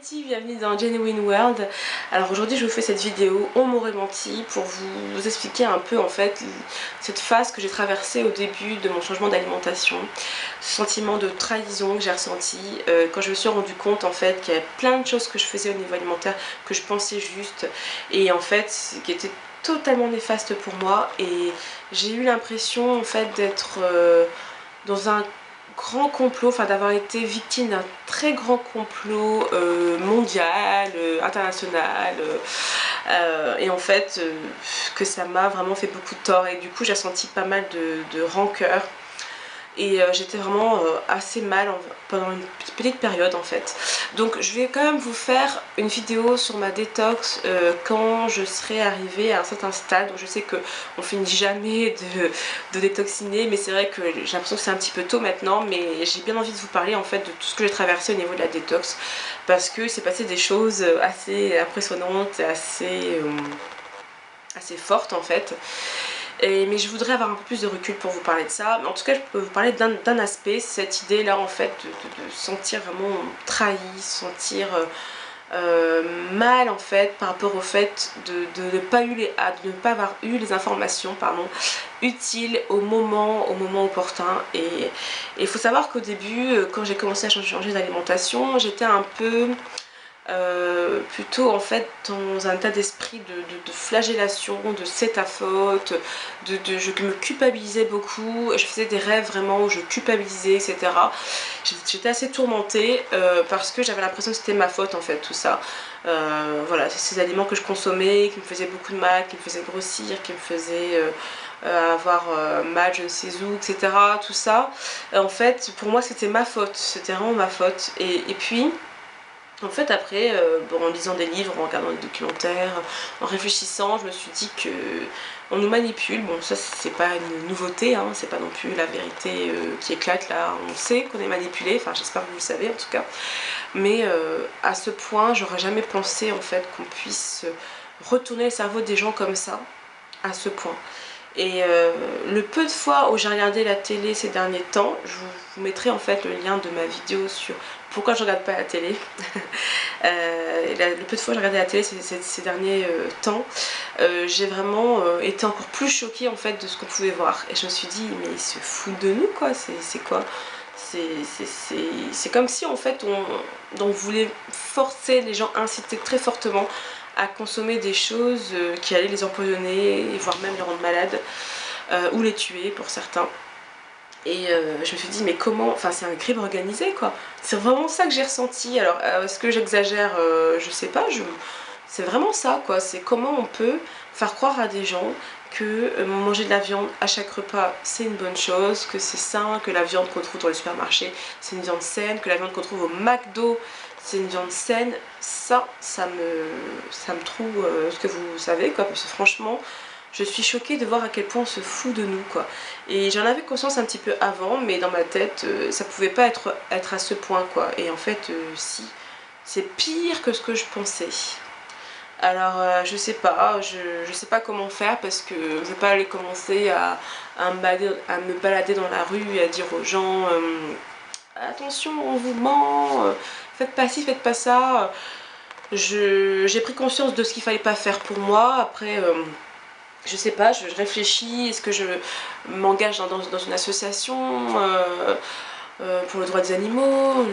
Betty, bienvenue dans Genuine World. Alors aujourd'hui je vous fais cette vidéo, on m'aurait menti, pour vous expliquer un peu en fait cette phase que j'ai traversée au début de mon changement d'alimentation, ce sentiment de trahison que j'ai ressenti quand je me suis rendu compte en fait qu'il y avait plein de choses que je faisais au niveau alimentaire que je pensais juste et en fait qui étaient totalement néfastes pour moi, et j'ai eu l'impression en fait d'être dans un grand complot, enfin d'avoir été victime d'un très grand complot mondial, international, et en fait que ça m'a vraiment fait beaucoup de tort, et du coup j'ai ressenti pas mal de rancœur, et j'étais vraiment assez mal pendant une petite période en fait. Donc je vais quand même vous faire une vidéo sur ma détox quand je serai arrivée à un certain stade où je sais qu'on finit jamais de détoxiner, mais c'est vrai que j'ai l'impression que c'est un petit peu tôt maintenant, mais j'ai bien envie de vous parler en fait de tout ce que j'ai traversé au niveau de la détox, parce que c'est passé des choses assez impressionnantes et assez fortes en fait. Mais je voudrais avoir un peu plus de recul pour vous parler de ça. Mais en tout cas, je peux vous parler d'un aspect, cette idée là en fait de sentir vraiment trahi, sentir mal en fait par rapport au fait de ne pas avoir eu les informations utiles au moment opportun. Et il faut savoir qu'au début, quand j'ai commencé à changer d'alimentation, j'étais un peu plutôt en fait dans un état d'esprit de flagellation, de c'est ta faute, je me culpabilisais beaucoup, je faisais des rêves vraiment où je culpabilisais, etc. J'étais assez tourmentée parce que j'avais l'impression que c'était ma faute en fait tout ça. Voilà, ces aliments que je consommais qui me faisaient beaucoup de mal, qui me faisaient grossir, qui me faisaient avoir mal je ne sais où, etc. Tout ça, en fait pour moi c'était ma faute, c'était vraiment ma faute. Et puis en fait après, en lisant des livres, en regardant des documentaires, en réfléchissant, je me suis dit que on nous manipule. Bon, ça c'est pas une nouveauté, hein, c'est pas non plus la vérité qui éclate là, on sait qu'on est manipulé, enfin j'espère que vous le savez en tout cas. Mais à ce point, j'aurais jamais pensé en fait qu'on puisse retourner le cerveau des gens comme ça, à ce point. Et le peu de fois où j'ai regardé la télé ces derniers temps, je vous mettrai en fait le lien de ma vidéo sur pourquoi je regarde pas la télé. Le peu de fois où j'ai regardé la télé ces derniers temps, j'ai vraiment été encore plus choquée en fait de ce qu'on pouvait voir. Et je me suis dit, mais ils se foutent de nous quoi, c'est quoi? C'est comme si en fait on voulait forcer les gens, inciter très fortement à consommer des choses qui allaient les empoisonner, et voire même les rendre malades, ou les tuer pour certains. Et je me suis dit mais comment, enfin c'est un crime organisé quoi. C'est vraiment ça que j'ai ressenti. Alors est-ce que j'exagère, je sais pas, c'est vraiment ça quoi. C'est comment on peut faire croire à des gens que manger de la viande à chaque repas c'est une bonne chose, que c'est sain, que la viande qu'on trouve dans les supermarchés c'est une viande saine, que la viande qu'on trouve au McDo c'est une viande saine. Ça me trouve ce que vous savez quoi, parce que franchement je suis choquée de voir à quel point on se fout de nous quoi. Et j'en avais conscience un petit peu avant, mais dans ma tête ça pouvait pas être à ce point quoi. Et en fait si, c'est pire que ce que je pensais. Alors je sais pas, je sais pas comment faire, parce que je vais pas aller commencer à me balader dans la rue et à dire aux gens attention on vous ment, faites pas ci, faites pas ça. J'ai pris conscience de ce qu'il fallait pas faire pour moi. Après je sais pas, je réfléchis, est-ce que je m'engage dans une association pour le droit des animaux,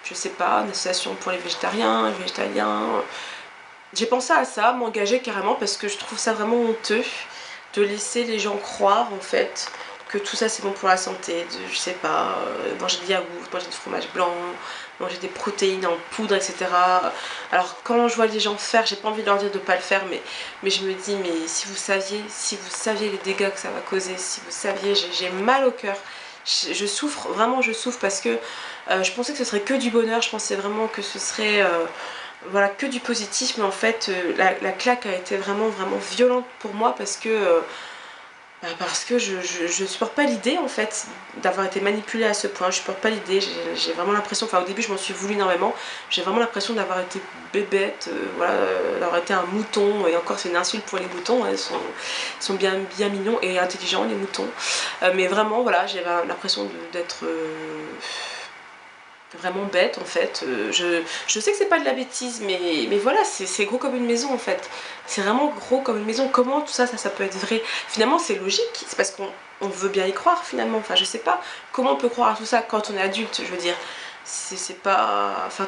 je sais pas, une association pour les végétariens, les végétaliens. J'ai pensé à ça, m'engager carrément, parce que je trouve ça vraiment honteux de laisser les gens croire en fait que tout ça c'est bon pour la santé, je sais pas, manger des yaourts, manger du fromage blanc, manger des protéines en poudre, etc. Alors quand je vois les gens faire, j'ai pas envie de leur dire de pas le faire, mais je me dis, mais si vous saviez les dégâts que ça va causer, si vous saviez, j'ai mal au cœur. Je souffre, vraiment je souffre, parce que je pensais que ce serait que du bonheur, je pensais vraiment que ce serait voilà, que du positif, mais en fait la claque a été vraiment violente pour moi, parce que je supporte pas l'idée en fait d'avoir été manipulée à ce point. Je supporte pas l'idée, j'ai vraiment l'impression, enfin au début je m'en suis voulu énormément, j'ai vraiment l'impression d'avoir été bébête, voilà, d'avoir été un mouton. Et encore c'est une insulte pour les moutons, hein, ils sont bien mignons et intelligents les moutons, mais vraiment voilà, j'avais l'impression d'être vraiment bête en fait. Je sais que c'est pas de la bêtise, mais voilà, c'est gros comme une maison en fait. C'est vraiment gros comme une maison. Comment tout ça, ça peut être vrai? Finalement, c'est logique, c'est parce qu'on veut bien y croire finalement. Enfin, je sais pas comment on peut croire à tout ça quand on est adulte, je veux dire. C'est pas. Enfin,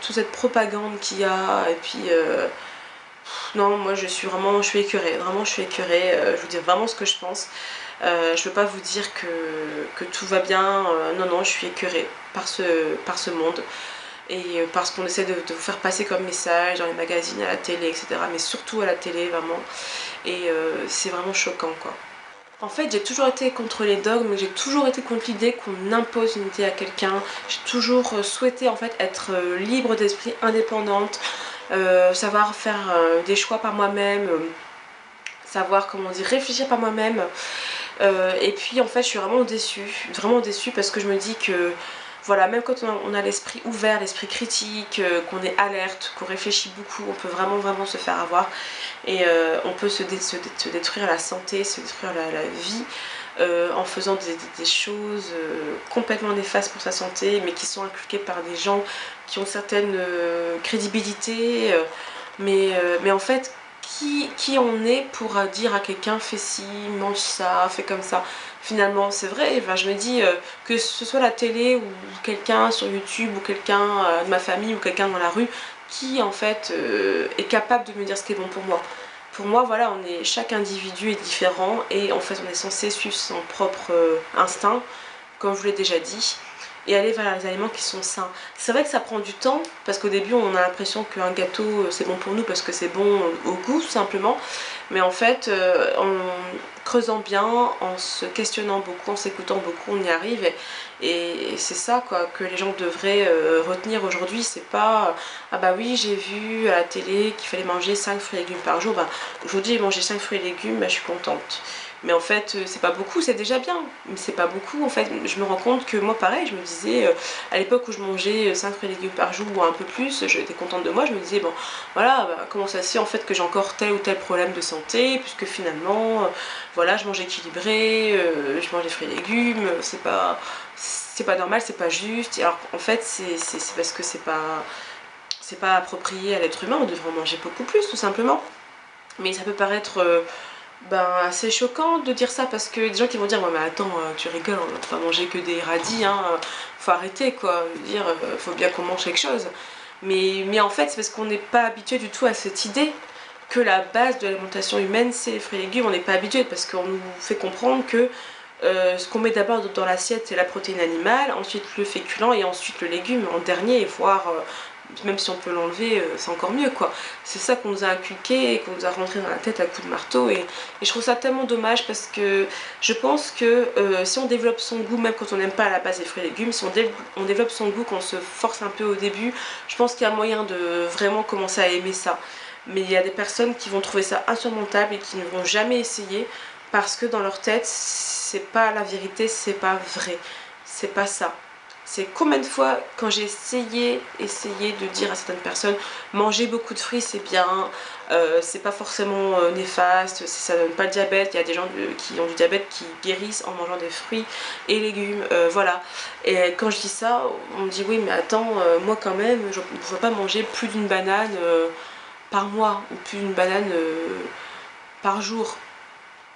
toute cette propagande qu'il y a, et puis. Non, moi je suis écœurée, vraiment je suis écœurée, je vous dis vraiment ce que je pense. Je veux pas vous dire que tout va bien, non, non, je suis écœurée par ce monde. Et parce qu'on essaie de vous faire passer comme message dans les magazines, à la télé, etc. Mais surtout à la télé, vraiment. Et c'est vraiment choquant, quoi. En fait, j'ai toujours été contre les dogmes, j'ai toujours été contre l'idée qu'on impose une idée à quelqu'un. J'ai toujours souhaité en fait être libre d'esprit, indépendante, savoir faire des choix par moi-même, savoir comment dire, réfléchir par moi-même. Et puis en fait, je suis vraiment déçue parce que je me dis que voilà, même quand on a l'esprit ouvert, l'esprit critique, qu'on est alerte, qu'on réfléchit beaucoup, on peut vraiment se faire avoir et on peut se détruire la santé, se détruire la vie en faisant des choses complètement néfastes pour sa santé, mais qui sont inculquées par des gens qui ont certaines crédibilités, mais en fait, qui on est pour dire à quelqu'un fais ci, mange ça, fais comme ça. Finalement, c'est vrai, enfin, je me dis que ce soit la télé ou quelqu'un sur YouTube ou quelqu'un de ma famille ou quelqu'un dans la rue qui en fait est capable de me dire ce qui est bon pour moi. Pour moi, voilà, chaque individu est différent et en fait on est censé suivre son propre instinct, comme je vous l'ai déjà dit, et aller vers les aliments qui sont sains. C'est vrai que ça prend du temps, parce qu'au début on a l'impression qu'un gâteau c'est bon pour nous parce que c'est bon au goût simplement, mais en fait en creusant bien, en se questionnant beaucoup, en s'écoutant beaucoup, on y arrive et c'est ça quoi que les gens devraient retenir aujourd'hui. C'est pas ah bah oui j'ai vu à la télé qu'il fallait manger 5 fruits et légumes par jour, bah aujourd'hui j'ai mangé 5 fruits et légumes, bah je suis contente. Mais en fait, c'est pas beaucoup, c'est déjà bien. Mais c'est pas beaucoup, en fait. Je me rends compte que moi, pareil, je me disais, à l'époque où je mangeais 5 fruits et légumes par jour ou un peu plus, j'étais contente de moi. Je me disais, bon, voilà, bah, comment ça se fait en fait que j'ai encore tel ou tel problème de santé, puisque finalement, voilà, je mange équilibré, je mange des fruits et légumes, c'est pas normal, c'est pas juste. Alors en fait, c'est parce que c'est pas approprié à l'être humain, on devrait en manger beaucoup plus, tout simplement. Mais ça peut paraître assez choquant de dire ça parce que des gens qui vont dire ouais mais attends tu rigoles, on va pas manger que des radis, hein, faut arrêter quoi, je veux dire faut bien qu'on mange quelque chose. Mais en fait c'est parce qu'on n'est pas habitué du tout à cette idée que la base de l'alimentation humaine c'est les fruits et légumes. On n'est pas habitué parce qu'on nous fait comprendre que ce qu'on met d'abord dans l'assiette c'est la protéine animale, ensuite le féculent et ensuite le légume en dernier, voire même si on peut l'enlever, c'est encore mieux quoi. C'est ça qu'on nous a inculqué et qu'on nous a rentré dans la tête à coups de marteau et je trouve ça tellement dommage parce que je pense que si on développe son goût, même quand on n'aime pas à la base les fruits et légumes, si on développe son goût, qu'on se force un peu au début, je pense qu'il y a moyen de vraiment commencer à aimer ça. Mais il y a des personnes qui vont trouver ça insurmontable et qui ne vont jamais essayer parce que dans leur tête, c'est pas la vérité, c'est pas vrai, c'est pas ça. C'est combien de fois quand j'ai essayé de dire à certaines personnes manger beaucoup de fruits c'est bien, c'est pas forcément néfaste, ça donne pas le diabète, il y a des gens qui ont du diabète qui guérissent en mangeant des fruits et légumes, voilà. Et quand je dis ça, on me dit oui mais attends, moi quand même je ne peux pas manger plus d'une banane par mois ou plus d'une banane par jour.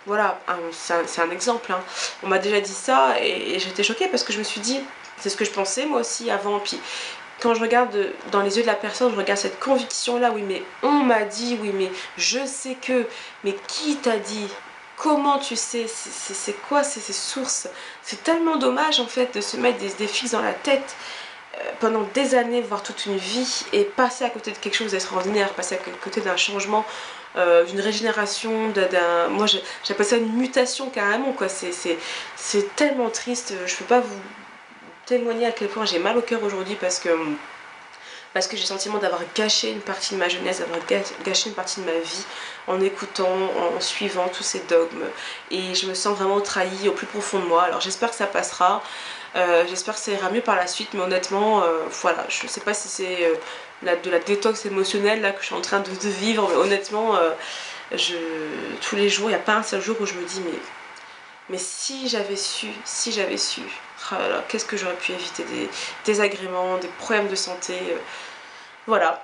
Voilà, c'est un exemple. Hein. On m'a déjà dit ça et j'étais choquée parce que je me suis dit, c'est ce que je pensais moi aussi avant. Puis quand je regarde dans les yeux de la personne, je regarde cette conviction-là, oui mais on m'a dit, oui mais je sais que, mais qui t'a dit? Comment tu sais? C'est quoi ces sources? C'est tellement dommage en fait de se mettre des fixes dans la tête pendant des années, voire toute une vie, et passer à côté de quelque chose d'extraordinaire, passer à côté d'un changement, d'une régénération, moi j'appelle ça une mutation carrément, quoi. C'est tellement triste, je peux pas vous témoigner à quel point j'ai mal au cœur aujourd'hui parce que j'ai le sentiment d'avoir gâché une partie de ma jeunesse, d'avoir gâché une partie de ma vie en écoutant, en suivant tous ces dogmes. Et je me sens vraiment trahie au plus profond de moi. Alors j'espère que ça passera, j'espère que ça ira mieux par la suite, mais honnêtement, voilà, je sais pas si c'est de la détox émotionnelle là, que je suis en train de vivre, mais honnêtement, tous les jours, il n'y a pas un seul jour où je me dis mais si j'avais su, oh là là, qu'est-ce que j'aurais pu éviter, des désagréments, des problèmes de santé, voilà.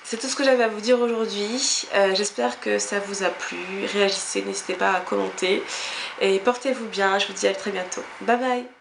C'est tout ce que j'avais à vous dire aujourd'hui. J'espère que ça vous a plu. Réagissez, n'hésitez pas à commenter. Et portez-vous bien. Je vous dis à très bientôt. Bye bye.